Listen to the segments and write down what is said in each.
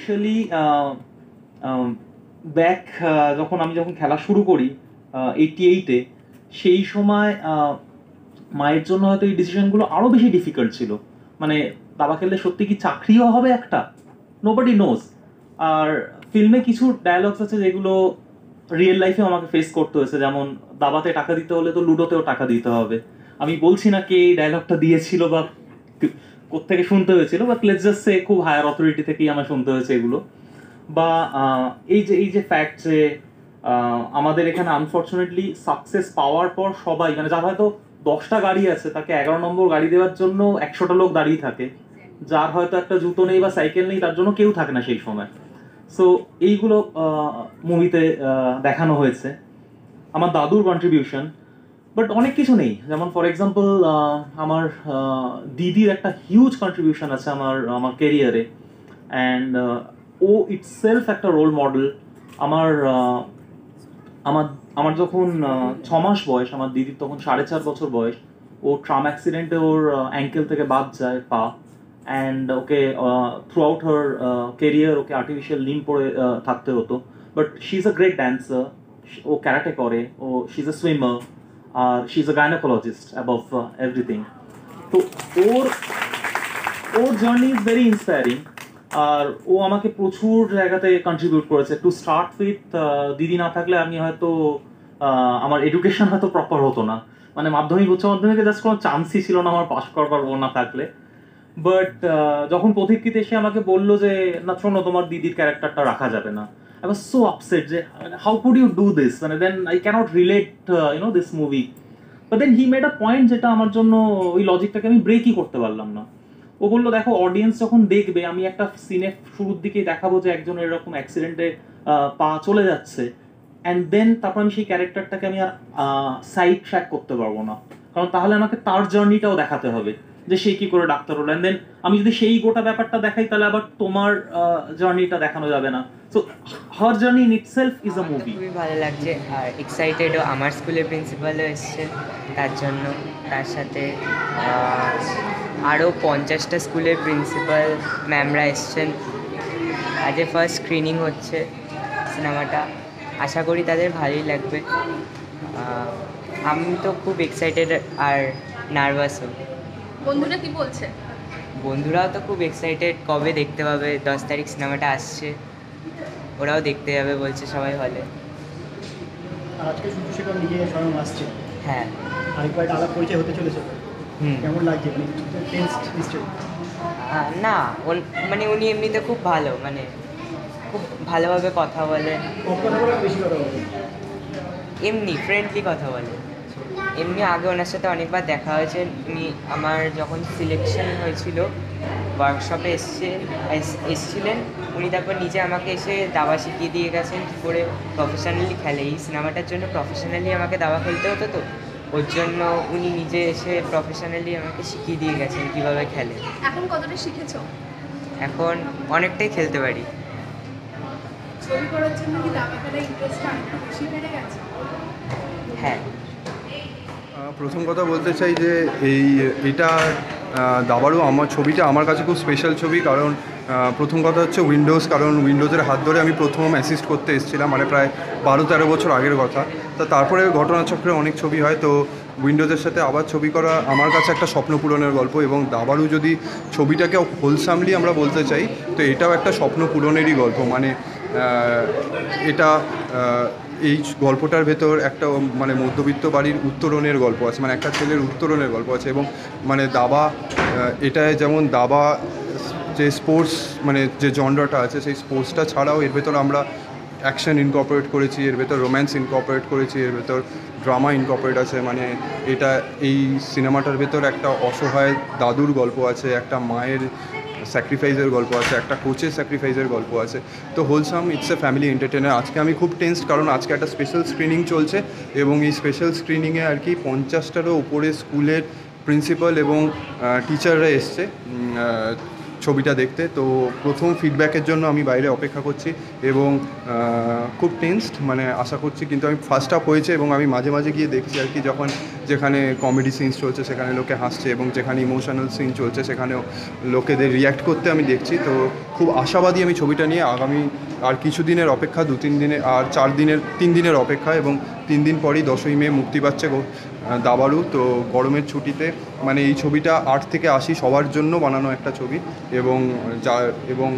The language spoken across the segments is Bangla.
স্পেশালি ব্যাক যখন খেলা শুরু করি 88-এ, সেই সময় মায়ের জন্য হয়তো এই ডিসিশনগুলো আরও বেশি ডিফিকাল্ট ছিল। মানে দাবা খেললে সত্যি কি চাকরিও হবে একটা, নোবডি নোজ। আর ফিল্মে কিছু ডায়ালগস আছে যেগুলো রিয়েল লাইফেও আমাকে ফেস করতে হয়েছে, যেমন দাবাতে টাকা দিতে হলে তো লুডোতেও টাকা দিতে হবে। আমি বলছি না কে এই ডায়লগটা দিয়েছিল বা কোত্থেকে শুনতে হয়েছিল, বাট লেটস জাস্ট সে খুব হায়ার অথরিটি থেকেই আমার শুনতে হয়েছে এগুলো। বা এই যে ফ্যাক্ট যে আমাদের এখানে আনফর্চুনেটলি সাকসেস পাওয়ার পর সবাই, মানে যার হয়তো 10টা গাড়ি আছে তাকে 11 নম্বর গাড়ি দেওয়ার জন্য 100টা লোক দাঁড়িয়ে থাকে, যার হয়তো একটা জুতো নেই বা সাইকেল নেই তার জন্য কেউ থাকে না সেই সময়। সো এইগুলো মুভিতে দেখানো হয়েছে। আমার দাদুর কন্ট্রিবিউশন, বাট অনেক কিছু নেই। যেমন ফর এক্সাম্পল আমার দিদির একটা হিউজ কন্ট্রিবিউশন আছে আমার ক্যারিয়ারে, অ্যান্ড ও ইটসেলফ একটা রোল মডেল। আমার আমার আমার যখন 6 মাস বয়স, আমার দিদির তখন 4.5 বছর বয়স, ও ট্রাম অ্যাক্সিডেন্টে ওর অ্যাঙ্কেল থেকে বাদ যায় পা, and okay throughout her career okay artificial limb পরে থাকতে হতো। But she is a great dancer, ও ক্যারাটে করে, ও শি ইজ আ সুইমার, আর she is a gynaecologist above everything. তো ওর জার্নি ইজ ভেরি ইন্সপায়ারিং। আর ও আমাকে প্রচুর জায়গাতে কন্ট্রিবিউট করেছে। টু স্টার্ট উইথ, দিদি না থাকলে আমি হয়তো আমার এডুকেশন হয়তো প্রপার হতো না। মানে মাধ্যমিক উচ্চ মাধ্যমিকে জাস্ট কোনো চান্সই ছিল না আমার পাস করবার, ও না থাকলে। বাট যখন পথিকৃত এসে আমাকে বললো যে না শোনো, তোমার দিদির ক্যারেক্টারটা রাখা যাবে না, আই ওয়াজ সো আপসেট যে how could you do this, মানে then I cannot relate this movie. But then he made a point যেটা আমার জন্য ওই লজিকটাকে আমি ব্রেকই করতে পারলাম না। ও বললো দেখো, অডিয়েন্স যখন দেখবে, আমি একটা সিনে শুরুর দিকে দেখাবো যে একজন এরকম অ্যাক্সিডেন্টে পা চলে যাচ্ছে, অ্যান্ড দেন তারপর আমি সেই ক্যারেক্টারটাকে আমি আর সাইড ট্র্যাক করতে পারবো না, কারণ তাহলে আমাকে তার জার্নিটাও দেখাতে হবে যে সে কি করে ডাক্তার হলো। অ্যান্ড দেন আমি যদি সেই গোটা ব্যাপারটা দেখাই তাহলে আবার তোমার জার্নিটা দেখানো যাবে না। So her journey in itself is a movie. খুবই ভালো লাগছে আর এক্সাইটেডও। আমার স্কুলের প্রিন্সিপালও এসছে তার জন্য, তার সাথে আরও 50টা স্কুলের প্রিন্সিপাল ম্যামরা এসছেন। আজ ফার্স্ট স্ক্রিনিং হচ্ছে সিনেমাটা, আশা করি তাদের ভালোই লাগবে। আমি তো খুব এক্সাইটেড আর নার্ভাসও। বন্ধুরা কি বলছে? বন্ধুরাও তো খুব এক্সাইটেড, কবে দেখতে পাবে। 10 তারিখ সিনেমাটা আসছে, ওরাও দেখতে যাবে বলছে সবাই হলে। আজকে সূর্যশেখর নিজে স্বয়ং আসছে। হ্যাঁ, আরেকবার একটা আলাপ পরিচয় হতে চলেছে। কেমন লাগছে? মানে টেন্সড নিশ্চয়ই? না, মানে উনি এমনিতে খুব ভালো, মানে খুব ভালোভাবে কথা বলে, কম কথা বলে বেশি কথা বলে? এমনি ফ্রেন্ডলি কথা বলে। এমনি আগে ওনার সাথে অনেকবার দেখা হয়েছে। উনি আমার যখন সিলেকশন হয়েছিল ওয়ার্কশপে এসছিলেন উনি, তারপর নিজে আমাকে এসে দাবা শিখিয়ে দিয়ে গেছেন কী করে প্রফেশনালি খেলে। এই সিনেমাটার জন্য প্রফেশনালি আমাকে দাবা খেলতে হতো, তো ওর জন্য উনি নিজে এসে প্রফেশনালি আমাকে শিখিয়ে দিয়ে গেছেন কীভাবে খেলে। এখন কতটা শিখেছো? এখন অনেকটাই খেলতে পারি। ছবি করার জন্য কি দাবা খেলার ইন্টারেস্ট বেশি বেড়ে গেছে? হ্যাঁ, প্রথম কথা বলতে চাই যে এটা দাবারও আমার ছবিটা আমার কাছে খুব স্পেশাল ছবি। কারণ প্রথম কথা হচ্ছে উইন্ডোজ, কারণ উইন্ডোজের হাত ধরে আমি প্রথম অ্যাসিস্ট করতে এসেছিলাম, মানে প্রায় 12-13 বছর আগের কথা। তো তারপরে ঘটনাচক্রে অনেক ছবি হয়, তো উইন্ডোজের সাথে আবার ছবি করা আমার কাছে একটা স্বপ্ন পূরণের গল্প। এবং দাবারও যদি ছবিটাকে হোলসামলি আমরা বলতে চাই, তো এটাও একটা স্বপ্ন পূরণেরই গল্প। মানে এটা এই গল্পটার ভেতর একটা মানে মধ্যবিত্ত বাড়ির উত্তরণের গল্প আছে, মানে একটা ছেলের উত্তরণের গল্প আছে। এবং মানে দাবা, এটায় যেমন দাবা যে স্পোর্টস, মানে যে জনরাটা আছে সেই স্পোর্টসটা ছাড়াও এর ভেতর আমরা অ্যাকশন ইনকর্পোরেট করেছি, এর ভেতর রোম্যান্স ইনকর্পোরেট করেছি, এর ভেতর ড্রামা ইনকর্পোরেট আছে। মানে এটা এই সিনেমাটার ভেতর একটা অসহায় দাদুর গল্প আছে, একটা মায়ের স্যাক্রিফাইসের গল্প আছে, একটা কোচের স্যাক্রিফাইসের গল্প আছে। তো wholesome it's a family entertainer. আজকে আমি খুব টেন্সড, কারণ আজকে একটা স্পেশাল স্ক্রিনিং চলছে এবং এই স্পেশাল স্ক্রিনিংয়ে আর কি 50টারও উপরে স্কুলের প্রিন্সিপাল এবং টিচাররা এসছে। ছবিটা দেখতে। তো প্রথম ফিডব্যাকের জন্য আমি বাইরে অপেক্ষা করছি এবং খুব টেন্সড, মানে আশা করছি। কিন্তু আমি ফার্স্ট হাফ হয়েছে এবং আমি মাঝে মাঝে গিয়ে দেখছি আর কি, যখন যেখানে কমেডি সিনস চলছে সেখানে লোকে হাসছে এবং যেখানে ইমোশনাল সিন চলছে সেখানেও লোকেদের রিয়্যাক্ট করতে আমি দেখছি। তো খুব আশাবাদী আমি ছবিটা নিয়ে। আগামী আর কিছু দিনের অপেক্ষা, 2-3 দিনের, আর 3 দিনের অপেক্ষা, এবং 3 দিন পরই 10ই মে মুক্তি পাচ্ছে দাবারু। তো গরমের ছুটিতে মানে এই ছবিটা 8 থেকে 80 সবার জন্য বানানো একটা ছবি, এবং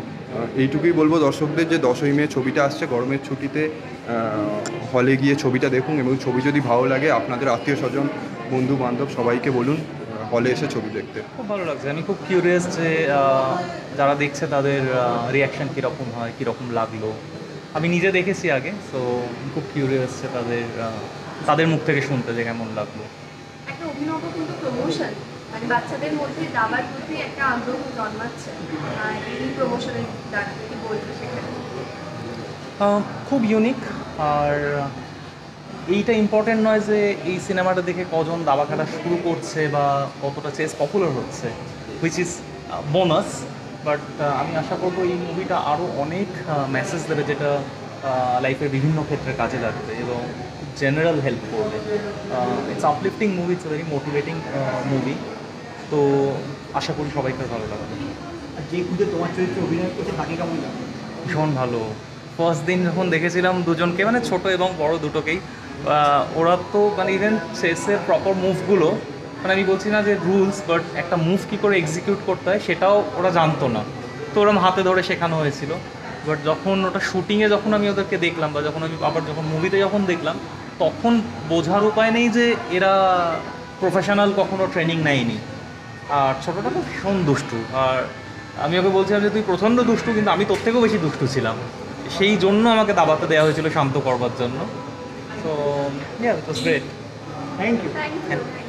এইটুকুই বলবো দর্শকদের যে 10ই মে ছবিটা আসছে। গরমের ছুটিতে হলে গিয়ে ছবিটা দেখুন, এবং ছবি যদি ভালো লাগে আপনাদের আত্মীয় স্বজন, বন্ধু বান্ধব সবাইকে বলুন হলে এসে ছবি দেখতে। খুব ভালো লাগছে। আমি খুব কিউরিয়াস যে যারা দেখছে তাদের রিয়াকশান কীরকম হয়, কীরকম লাগলো। আমি নিজে দেখেছি আগে, সো খুব কিউরিয়াস যে তাদের মুখ থেকে শুনতে যে কেমন লাগলো। একটা অভিনব কিন্তু প্রমোশন, মানে বাচ্চাদের মধ্যে দাবার প্রতি একটা আগ্রহ জন্মাচ্ছে এই প্রমোশনের দ্বারা, কি বলবো সেখানে? খুব ইউনিক। আর এইটা ইম্পর্টেন্ট নয় যে এই সিনেমাটা দেখে কজন দাবা খেলা শুরু করছে বা কতটা চেস পপুলার হচ্ছে, হুইচ ইজ বোনাস। বাট আমি আশা করবো এই মুভিটা আরও অনেক মেসেজ দেবে, যেটা লাইফের বিভিন্ন ক্ষেত্রে কাজে লাগবে এবং খুব জেনারেল হেল্প করবে। It's uplifting movie, it's very motivating movie. তো আশা করি সবাইকে ভালো লাগবে। আর যে খুদে তোমার চরিত্রে অভিনয় করছে তাকে কেমন লাগবে? ভীষণ ভালো। ফার্স্ট দিন যখন দেখেছিলাম দুজনকে, মানে ছোট এবং বড় দুটোকেই, ওরা তো মানে ইভেন চেসের প্রপার মুভগুলো, মানে আমি বলছি না যে রুলস, বাট একটা মুভ কী করে এক্সিকিউট করতে হয় সেটাও ওরা জানতো না। তো ওরম হাতে ধরে শেখানো হয়েছিল। বাট যখন ওটা শুটিংয়ে যখন আমি ওদেরকে দেখলাম, বা যখন আমি আবার যখন মুভিতে যখন দেখলাম, তখন বোঝার উপায় নেই যে এরা প্রফেশনাল কখনো ট্রেনিং নেয়নি। আর ছোটোটা তো ভীষণ দুষ্টু। আর আমি ওকে বলছিলাম যে তুই প্রচণ্ড দুষ্টু, কিন্তু আমি তোর থেকেও বেশি দুষ্টু ছিলাম। সেই জন্য আমাকে দাবাতে দেওয়া হয়েছিল শান্ত করবার জন্য। তো it was great. Thank you. Thank you.